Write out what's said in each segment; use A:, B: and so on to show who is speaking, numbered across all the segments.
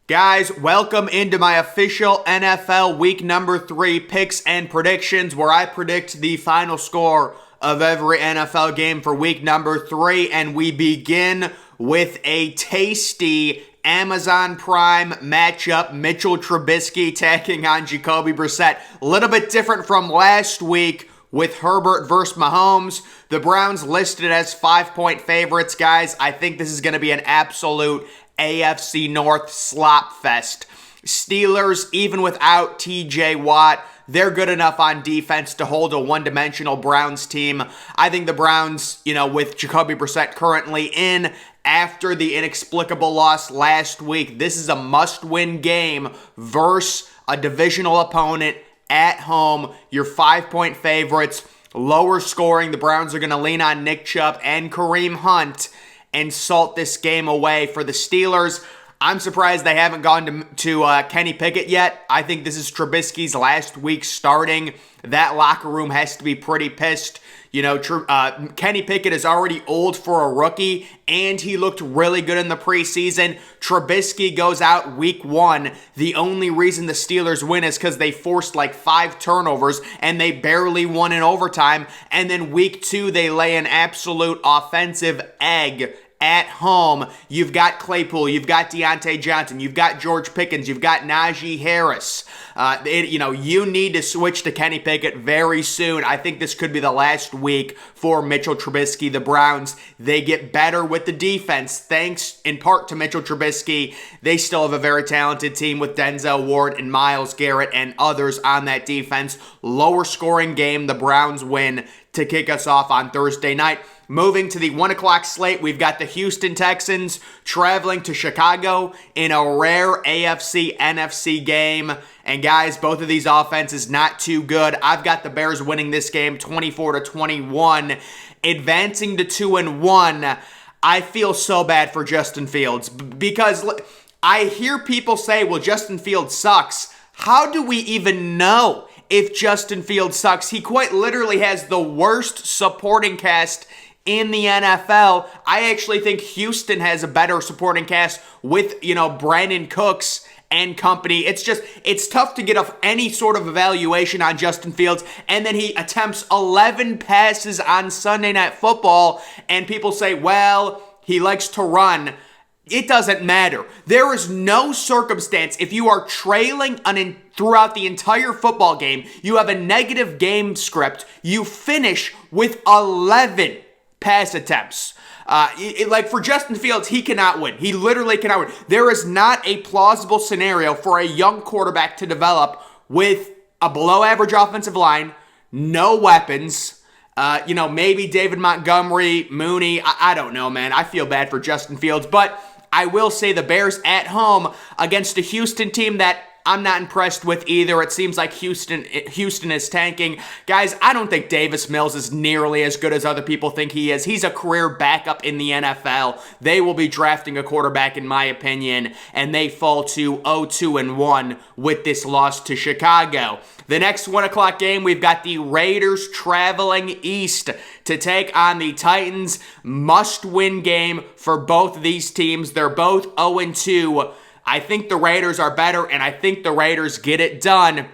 A: Guys, welcome into my official NFL Week number 3 picks and predictions, where I predict the final score of every NFL game for week number 3, and we begin with a tasty Amazon Prime matchup. Mitchell Trubisky taking on Jacoby Brissett. A little bit different from last week with Herbert versus Mahomes. The Browns listed as 5-point favorites, guys. I think this is going to be an absolute AFC North slop fest. Steelers, even without TJ Watt, they're good enough on defense to hold a one-dimensional Browns team. I think the Browns, with Jacoby Brissett currently in after the inexplicable loss last week, this is a must-win game versus a divisional opponent at home. Your 5-point favorites, lower scoring. The Browns are going to lean on Nick Chubb and Kareem Hunt and salt this game away. For the Steelers, I'm surprised they haven't gone to Kenny Pickett yet. I think this is Trubisky's last week starting. That locker room has to be pretty pissed. Kenny Pickett is already old for a rookie, and he looked really good in the preseason. Trubisky goes out week 1. The only reason the Steelers win is because they forced like 5 turnovers, and they barely won in overtime. And then week 2, they lay an absolute offensive egg at home. You've got Claypool, you've got Deontay Johnson, you've got George Pickens, you've got Najee Harris. You need to switch to Kenny Pickett very soon. I think this could be the last week for Mitchell Trubisky. The Browns, they get better with the defense, thanks in part to Mitchell Trubisky. They still have a very talented team with Denzel Ward and Myles Garrett and others on that defense. Lower scoring game, the Browns win to kick us off on Thursday night. Moving to the 1 o'clock slate, we've got the Houston Texans traveling to Chicago in a rare AFC-NFC game. And guys, both of these offenses not too good. I've got the Bears winning this game 24-21, advancing to 2-1. I feel so bad for Justin Fields because I hear people say, well, Justin Fields sucks. How do we even know if Justin Fields sucks? He quite literally has the worst supporting cast in the NFL. I actually think Houston has a better supporting cast with, Brandon Cooks and company. It's tough to get off any sort of evaluation on Justin Fields. And then he attempts 11 passes on Sunday Night Football, and people say, well, he likes to run. It doesn't matter. There is no circumstance, if you are trailing throughout the entire football game, you have a negative game script, you finish with 11 pass attempts. For Justin Fields, he cannot win. He literally cannot win. There is not a plausible scenario for a young quarterback to develop with a below-average offensive line, no weapons, maybe David Montgomery, Mooney. I don't know, man. I feel bad for Justin Fields, but I will say the Bears at home against a Houston team that I'm not impressed with either. It seems like Houston is tanking. Guys, I don't think Davis Mills is nearly as good as other people think he is. He's a career backup in the NFL. They will be drafting a quarterback, in my opinion, and they fall to 0-2-1 with this loss to Chicago. The next 1 o'clock game, we've got the Raiders traveling east to take on the Titans. Must-win game for both of these teams. They're both 0-2. I think the Raiders are better, and I think the Raiders get it done.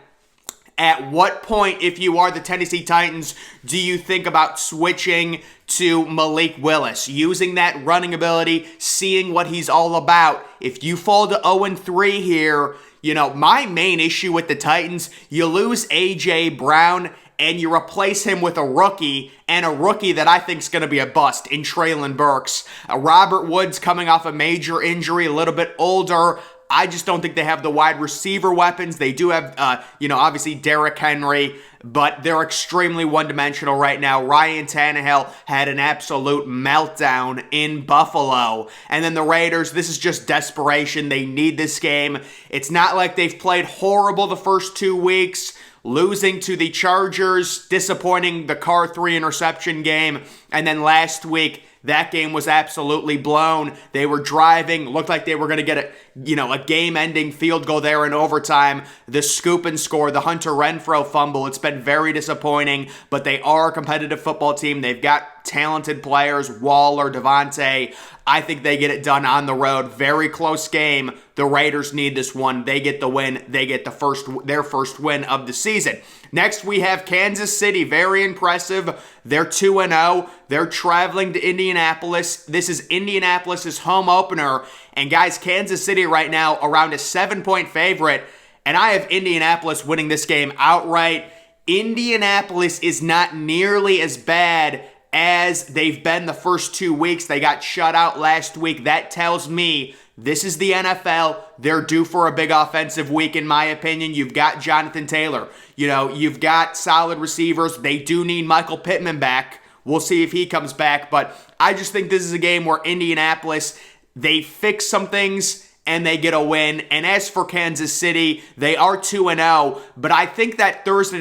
A: At what point, if you are the Tennessee Titans, do you think about switching to Malik Willis, using that running ability, seeing what he's all about? If you fall to 0-3 here, my main issue with the Titans, you lose A.J. Brown, and you replace him with a rookie, and a rookie that I think is going to be a bust in Treylon Burks. Robert Woods coming off a major injury, a little bit older. I just don't think they have the wide receiver weapons. They do have, obviously Derrick Henry, but they're extremely one-dimensional right now. Ryan Tannehill had an absolute meltdown in Buffalo. And then the Raiders, this is just desperation. They need this game. It's not like they've played horrible the first 2 weeks. Losing to the Chargers, disappointing the Carr 3 interception game, and then last week, that game was absolutely blown. They were driving, looked like they were going to get a game-ending field goal there in overtime. The scoop and score, the Hunter Renfrow fumble, it's been very disappointing, but they are a competitive football team. They've got talented players, Waller, Devontae. I think they get it done on the road. Very close game. The Raiders need this one. They get the win. They get their first win of the season. Next, we have Kansas City. Very impressive. They're 2-0. They're traveling to Indianapolis. This is Indianapolis' home opener. And guys, Kansas City right now around a 7-point favorite. And I have Indianapolis winning this game outright. Indianapolis is not nearly as bad as they've been the first 2 weeks. They got shut out last week. That tells me this is the NFL. They're due for a big offensive week, in my opinion. You've got Jonathan Taylor. You've got solid receivers. They do need Michael Pittman back. We'll see if he comes back. But I just think this is a game where Indianapolis, they fix some things and they get a win. And as for Kansas City, they are 2-0. But I think that Thursday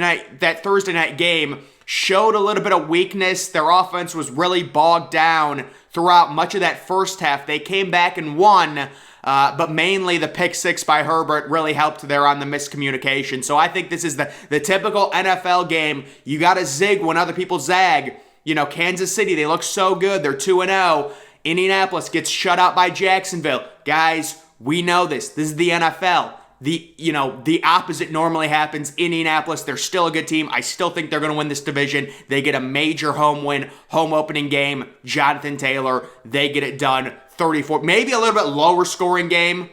A: night game showed a little bit of weakness. Their offense was really bogged down throughout much of that first half. They came back and won, but mainly the pick six by Herbert really helped there on the miscommunication. So I think this is the typical NFL game. You got to zig when other people zag. Kansas City, they look so good. They're 2-0. Indianapolis gets shut out by Jacksonville. Guys, we know this. This is the NFL. The opposite normally happens. Indianapolis, they're still a good team. I still think they're going to win this division. They get a major home win, home opening game. Jonathan Taylor, they get it done. 34, maybe a little bit lower scoring game.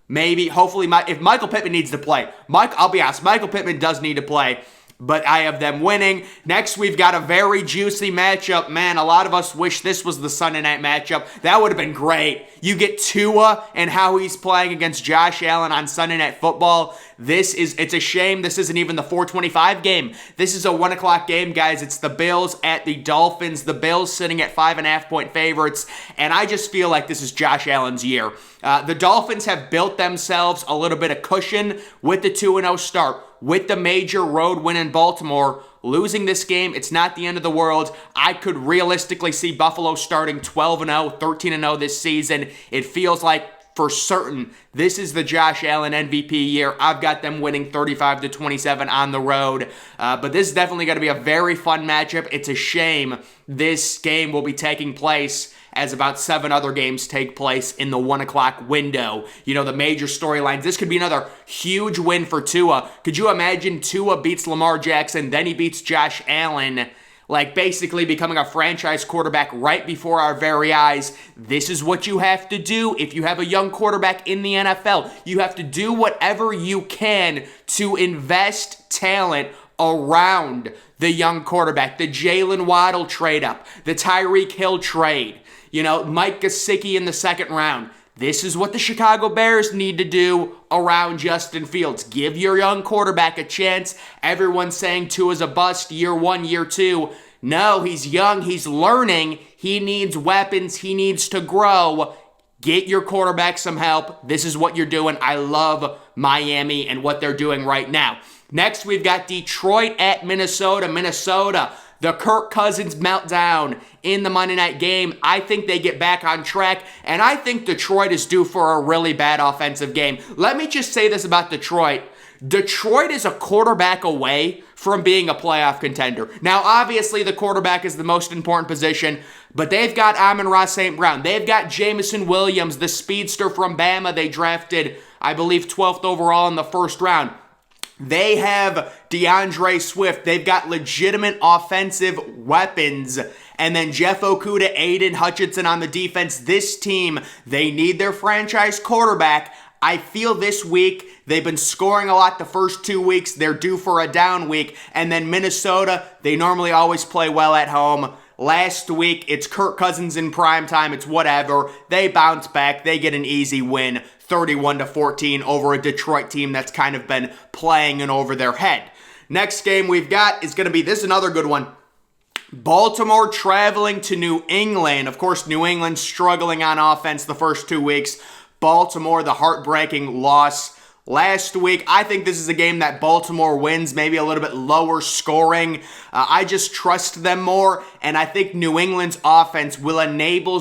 A: Maybe, hopefully, if Michael Pittman needs to play. I'll be honest, Michael Pittman does need to play. But I have them winning. Next, we've got a very juicy matchup. Man, a lot of us wish this was the Sunday night matchup. That would have been great. You get Tua and how he's playing against Josh Allen on Sunday Night Football. It's a shame this isn't even the 4:25 game. This is a 1 o'clock game, guys. It's the Bills at the Dolphins. The Bills sitting at 5.5-point favorites. And I just feel like this is Josh Allen's year. The Dolphins have built themselves a little bit of cushion with the 2-0 start. With the major road win in Baltimore, losing this game, it's not the end of the world. I could realistically see Buffalo starting 12-0, 13-0 this season. It feels like for certain this is the Josh Allen MVP year. I've got them winning 35-27 on the road. But this is definitely going to be a very fun matchup. It's a shame this game will be taking place as about 7 other games take place in the 1 o'clock window. The major storylines. This could be another huge win for Tua. Could you imagine Tua beats Lamar Jackson, then he beats Josh Allen, like basically becoming a franchise quarterback right before our very eyes? This is what you have to do if you have a young quarterback in the NFL. You have to do whatever you can to invest talent around the young quarterback. The Jalen Waddle trade up, the Tyreek Hill trade. Mike Gesicki in the second round. This is what the Chicago Bears need to do around Justin Fields. Give your young quarterback a chance. Everyone's saying Tua's a bust year 1, year 2. No, he's young. He's learning. He needs weapons. He needs to grow. Get your quarterback some help. This is what you're doing. I love Miami and what they're doing right now. Next, we've got Detroit at Minnesota. Minnesota, the Kirk Cousins meltdown in the Monday night game. I think they get back on track, and I think Detroit is due for a really bad offensive game. Let me just say this about Detroit. Detroit is a quarterback away from being a playoff contender. Now, obviously, the quarterback is the most important position, but they've got Amon-Ra St. Brown. They've got Jameson Williams, the speedster from Bama they drafted, I believe, 12th overall in the first round. They have DeAndre Swift. They've got legitimate offensive weapons. And then Jeff Okudah, Aiden Hutchinson on the defense. This team, they need their franchise quarterback. I feel this week, they've been scoring a lot the first 2 weeks. They're due for a down week. And then Minnesota, they normally always play well at home. Last week, it's Kirk Cousins in prime time. It's whatever. They bounce back. They get an easy win, 31-14 over a Detroit team that's kind of been playing in over their head. Next game we've got is going to be, this is another good one. Baltimore traveling to New England. Of course, New England struggling on offense the first 2 weeks. Baltimore, the heartbreaking loss last week. I think this is a game that Baltimore wins, maybe a little bit lower scoring. I just trust them more, and I think New England's offense will enable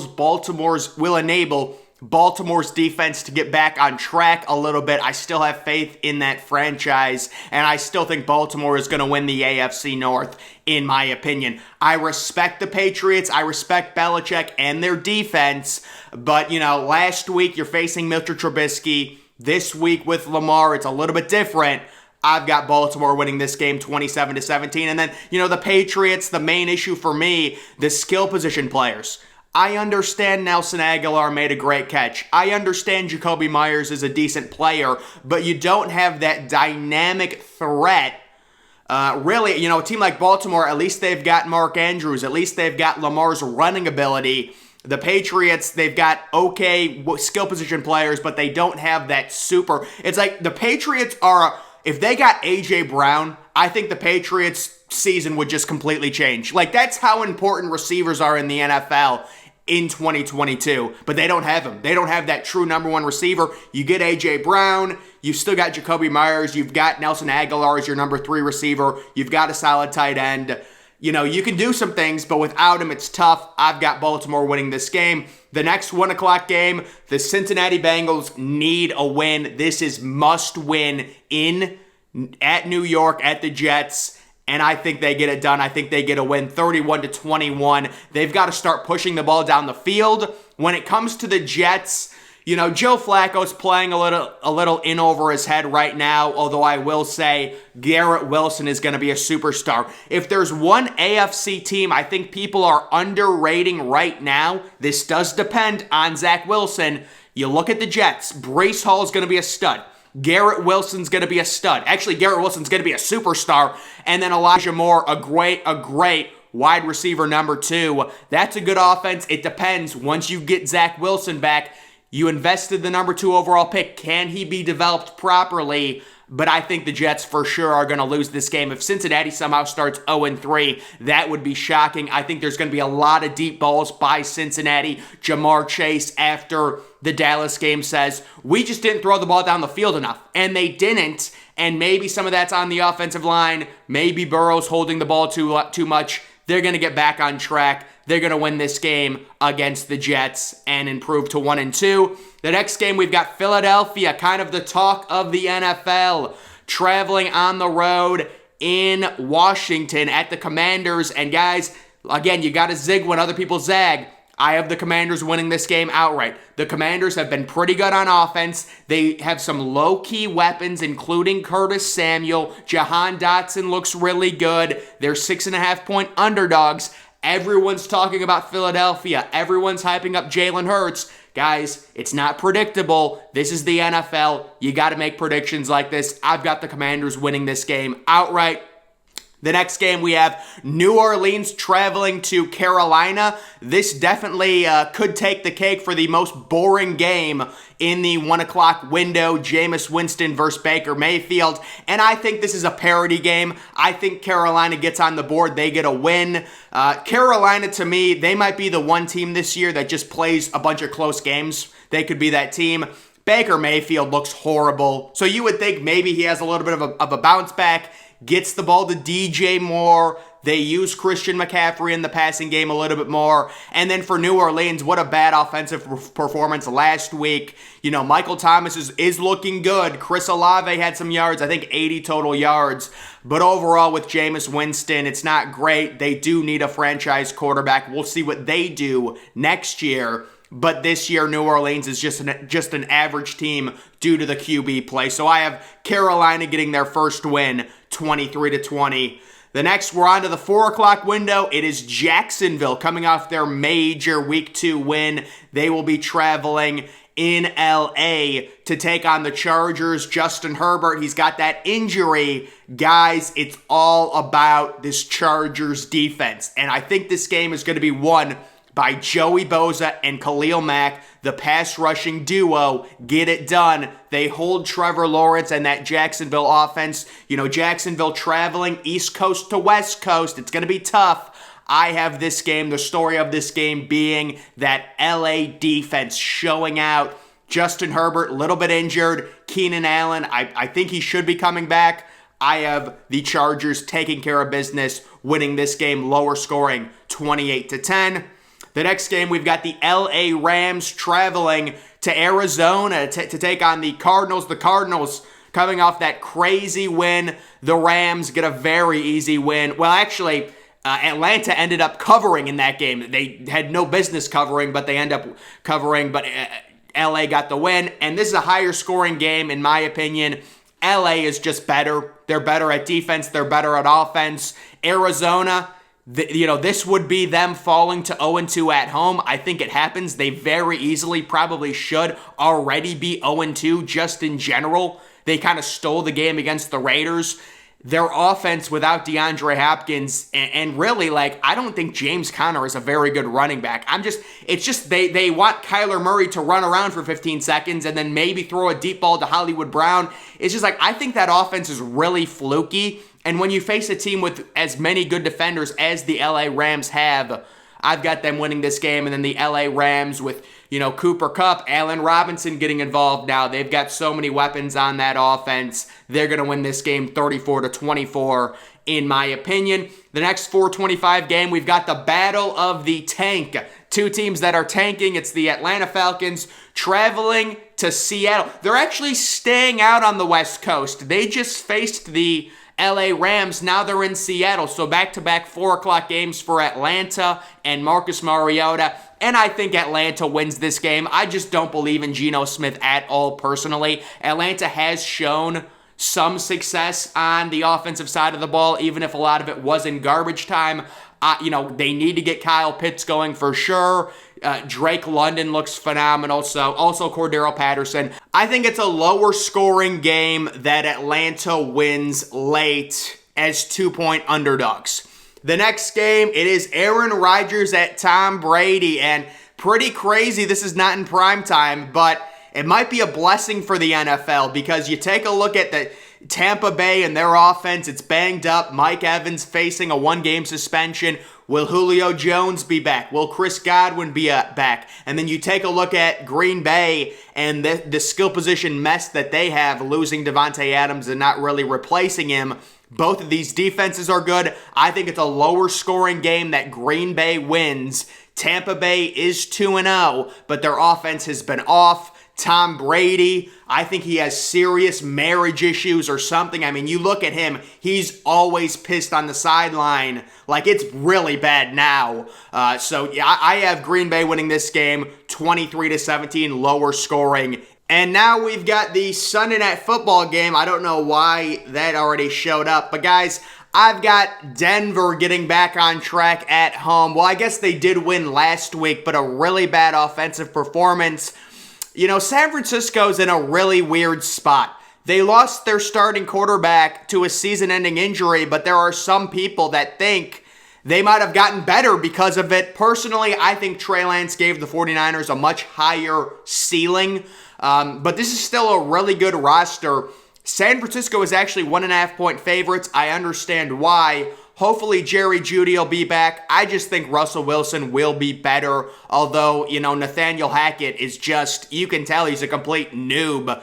A: Baltimore's defense to get back on track a little bit. I still have faith in that franchise, and I still think Baltimore is going to win the AFC North, in my opinion. I respect the Patriots. I respect Belichick and their defense, but, last week you're facing Mitchell Trubisky. This week with Lamar, it's a little bit different. I've got Baltimore winning this game 27-17. And then, the Patriots, the main issue for me, the skill position players. I understand Nelson Aguilar made a great catch. I understand Jacoby Myers is a decent player, but you don't have that dynamic threat. Really, a team like Baltimore, at least they've got Mark Andrews. At least they've got Lamar's running ability. The Patriots, they've got okay skill position players, but they don't have that super. It's like the Patriots are, if they got A.J. Brown, I think the Patriots' season would just completely change. Like, that's how important receivers are in the NFL in 2022, but they don't have him. They don't have that true number one receiver. You get A.J. Brown, you've still got Jacoby Myers, you've got Nelson Aguilar as your number 3 receiver, you've got a solid tight end. You can do some things, but without him, it's tough. I've got Baltimore winning this game. The next 1 o'clock game, the Cincinnati Bengals need a win. This is must win at New York, at the Jets. And I think they get it done. I think they get a win 31-21. They've got to start pushing the ball down the field. When it comes to the Jets, Joe Flacco's playing a little in over his head right now, although I will say Garrett Wilson is going to be a superstar. If there's one AFC team I think people are underrating right now, this does depend on Zach Wilson. You look at the Jets. Breece Hall is going to be a stud. Garrett Wilson's going to be a stud. Actually, Garrett Wilson's going to be a superstar. And then Elijah Moore, a great wide receiver number 2. That's a good offense. It depends. Once you get Zach Wilson back, you invested the number 2 overall pick. Can he be developed properly? But I think the Jets for sure are going to lose this game. If Cincinnati somehow starts 0-3, that would be shocking. I think there's going to be a lot of deep balls by Cincinnati. Jamar Chase, after the Dallas game, says, we just didn't throw the ball down the field enough. And they didn't. And maybe some of that's on the offensive line. Maybe Burrow's holding the ball too much. They're going to get back on track. They're going to win this game against the Jets and improve to 1-2. The next game, we've got Philadelphia, kind of the talk of the NFL, traveling on the road in Washington at the Commanders. And guys, again, you got to zig when other people zag. I have the Commanders winning this game outright. The Commanders have been pretty good on offense. They have some low-key weapons, including Curtis Samuel. Jahan Dotson looks really good. They're 6.5-point underdogs. Everyone's talking about Philadelphia. Everyone's hyping up Jalen Hurts. Guys, it's not predictable. This is the NFL. You got to make predictions like this. I've got the Commanders winning this game outright. The next game, we have New Orleans traveling to Carolina. This definitely could take the cake for the most boring game in the 1 o'clock window. Jameis Winston versus Baker Mayfield. And I think this is a parity game. I think Carolina gets on the board. They get a win. Carolina, to me, they might be the one team this year that just plays a bunch of close games. They could be that team. Baker Mayfield looks horrible. So you would think maybe he has a little bit of a bounce back. Gets the ball to DJ Moore. They use Christian McCaffrey in the passing game a little bit more. And then for New Orleans, what a bad offensive performance last week. Michael Thomas is looking good. Chris Olave had some yards, I think 80 total yards. But overall with Jameis Winston, it's not great. They do need a franchise quarterback. We'll see what they do next year. But this year, New Orleans is just an average team due to the QB play. So I have Carolina getting their first win, 23-20. The next, we're on to the 4 o'clock window. It is Jacksonville coming off their major Week 2 win. They will be traveling in LA to take on the Chargers. Justin Herbert, he's got that injury. Guys, it's all about this Chargers defense. And I think this game is going to be won by Joey Bosa and Khalil Mack, the pass rushing duo. Get it done. They hold Trevor Lawrence and that Jacksonville offense. Jacksonville traveling East Coast to West Coast. It's going to be tough. I have this game, the story of this game being that LA defense showing out. Justin Herbert, a little bit injured. Keenan Allen, I think he should be coming back. I have the Chargers taking care of business, winning this game, lower scoring, 28-10. The next game, we've got the LA Rams traveling to Arizona to take on the Cardinals. The Cardinals coming off that crazy win. The Rams get a very easy win. Well, actually, Atlanta ended up covering in that game. They had no business covering, but they end up covering. But LA got the win. And this is a higher scoring game, in my opinion. LA is just better. They're better at defense. They're better at offense. Arizona, this would be them falling to 0-2 at home. I think it happens. They very easily probably should already be 0-2 just in general. They kind of stole the game against the Raiders. Their offense without DeAndre Hopkins and really, I don't think James Conner is a very good running back. It's just they want Kyler Murray to run around for 15 seconds and then maybe throw a deep ball to Hollywood Brown. It's just I think that offense is really fluky. And when you face a team with as many good defenders as the LA Rams have, I've got them winning this game. And then the LA Rams with, Cooper Kupp, Allen Robinson getting involved now. They've got so many weapons on that offense. They're going to win this game 34-24, in my opinion. The next 4:25 game, we've got the Battle of the Tank. Two teams that are tanking. It's the Atlanta Falcons traveling to Seattle. They're actually staying out on the West Coast. They just faced the LA Rams. Now they're in Seattle. So back-to-back 4 o'clock games for Atlanta and Marcus Mariota. And I think Atlanta wins this game. I just don't believe in Geno Smith at all personally. Atlanta has shown some success on the offensive side of the ball, even if a lot of it was in garbage time. They need to get Kyle Pitts going for sure. Drake London looks phenomenal. So also Cordero Patterson. I think it's a lower scoring game that Atlanta wins late as 2-point underdogs. The next game, it is Aaron Rodgers at Tom Brady. And pretty crazy, this is not in prime time, but it might be a blessing for the NFL because you take a look at the Tampa Bay and their offense. It's banged up. Mike Evans facing a 1-game suspension. Will Julio Jones be back? Will Chris Godwin be back? And then you take a look at Green Bay and the skill position mess that they have, losing Devontae Adams and not really replacing him. Both of these defenses are good. I think it's a lower scoring game that Green Bay wins. Tampa Bay is 2-0, but their offense has been off. Tom Brady, I think he has serious marriage issues or something. I mean, you look at him, he's always pissed on the sideline. It's really bad now. So I have Green Bay winning this game 23-17, lower scoring. And now we've got the Sunday Night Football game. I don't know why that already showed up. But guys, I've got Denver getting back on track at home. Well, I guess they did win last week, but a really bad offensive performance. San Francisco's in a really weird spot. They lost their starting quarterback to a season-ending injury, but there are some people that think they might have gotten better because of it. Personally, I think Trey Lance gave the 49ers a much higher ceiling, but this is still a really good roster. San Francisco is actually 1.5-point favorites. I understand why. Hopefully Jerry Jeudy will be back. I just think Russell Wilson will be better. Although, Nathaniel Hackett is just, you can tell he's a complete noob.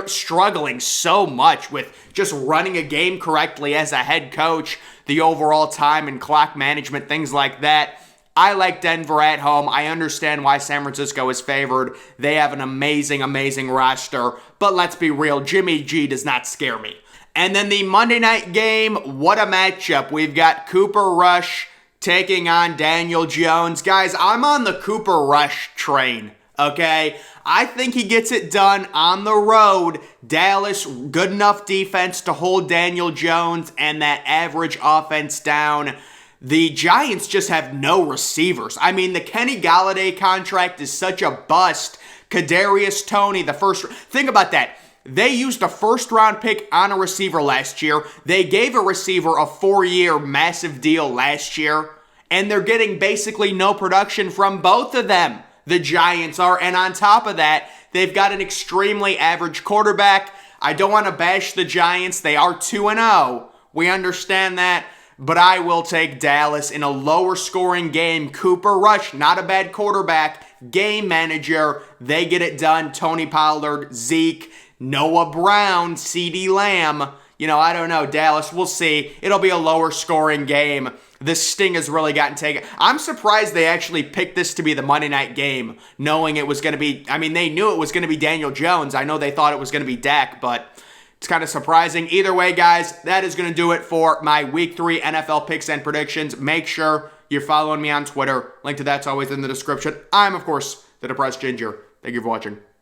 A: Struggling so much with just running a game correctly as a head coach. The overall time and clock management, things like that. I like Denver at home. I understand why San Francisco is favored. They have an amazing, amazing roster. But let's be real, Jimmy G does not scare me. And then the Monday night game, what a matchup. We've got Cooper Rush taking on Daniel Jones. Guys, I'm on the Cooper Rush train, okay? I think he gets it done on the road. Dallas, good enough defense to hold Daniel Jones and that average offense down. The Giants just have no receivers. I mean, the Kenny Golladay contract is such a bust. Kadarius Toney, the first... Think about that. They used a first-round pick on a receiver last year. They gave a receiver a 4-year massive deal last year. And they're getting basically no production from both of them. The Giants are. And on top of that, they've got an extremely average quarterback. I don't want to bash the Giants. They are 2-0. We understand that. But I will take Dallas in a lower-scoring game. Cooper Rush, not a bad quarterback. Game manager. They get it done. Tony Pollard, Zeke, Noah Brown, CeeDee Lamb. I don't know. Dallas, we'll see. It'll be a lower scoring game. the sting has really gotten taken. I'm surprised they actually picked this to be the Monday night game, knowing it was going to be, I mean, they knew it was going to be Daniel Jones. I know they thought it was going to be Dak, but it's kind of surprising. Either way, guys, that is going to do it for my Week 3 NFL picks and predictions. Make sure you're following me on Twitter. Link to that's always in the description. I'm, of course, the Depressed Ginger. Thank you for watching.